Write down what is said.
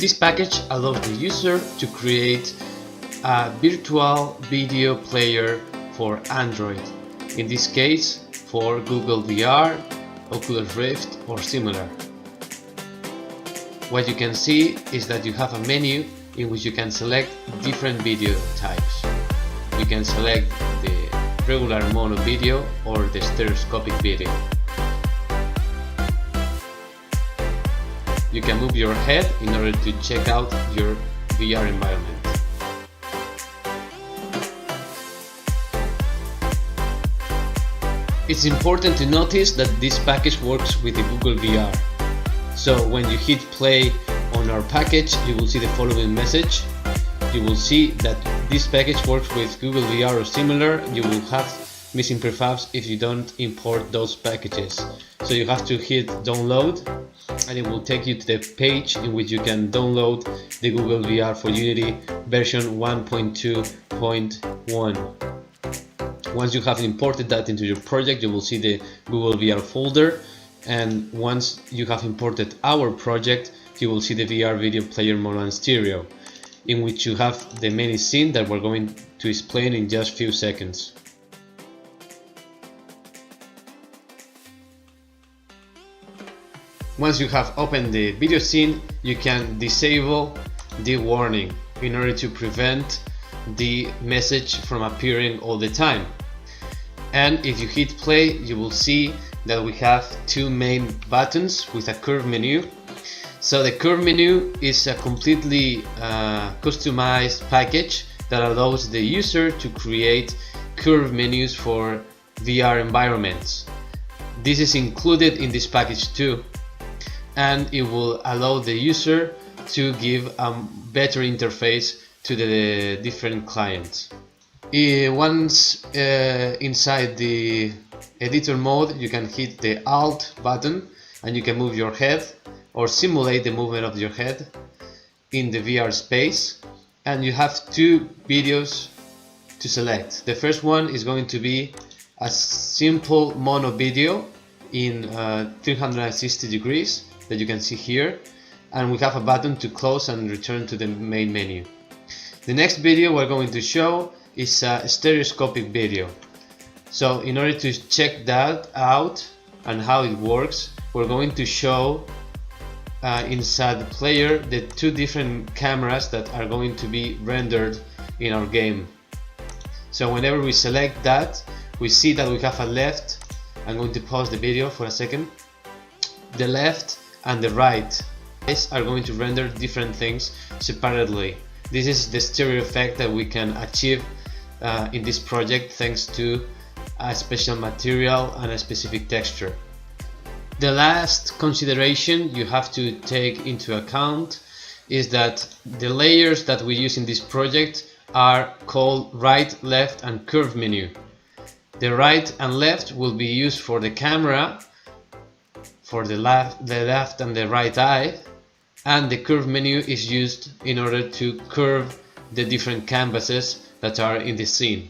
This package allows the user to create a virtual video player for Android, in this case for Google VR, Oculus Rift or similar. What you can see is that you have a menu in which you can select different video types. You can select the regular mono video or the stereoscopic video. You can move your head in order to check out your VR environment. It's important to notice that this package works with the Google VR. So when you hit play on our package, you will see the following message. You will see that this package works with Google VR or similar. You will have missing prefabs if you don't import those packages. So you have to hit download and it will take you to the page in which you can download the Google VR for Unity version 1.2.1. Once you have imported that into your project, you will see the Google VR folder, and once you have imported our project, you will see the VR video player mono and stereo, in which you have the mini scene that we're going to explain in just a few seconds. Once you have opened the video scene, you can disable the warning in order to prevent the message from appearing all the time. And if you hit play, you will see that we have two main buttons with a curve menu. So the curve menu is a completely customized package that allows the user to create curve menus for VR environments. This is included in this package too, and it will allow the user to give a better interface to the different clients. Once inside the editor mode, you can hit the Alt button and you can move your head or simulate the movement of your head in the VR space, and you have two videos to select. The first one is going to be a simple mono video in 360 degrees that you can see here, and we have a button to close and return to the main menu. The next video we're going to show is a stereoscopic video. So in order to check that out and how it works, we're going to show inside the player the two different cameras that are going to be rendered in our game. So whenever we select that, we see that we have a left. I'm going to pause the video for a second. The left and the right are going to render different things separately. This is the stereo effect that we can achieve in this project thanks to a special material and a specific texture. The last consideration you have to take into account is that the layers that we use in this project are called right, left and curve menu. The right and left will be used for the camera, for the left and the right eye, and the curve menu is used in order to curve the different canvases that are in the scene.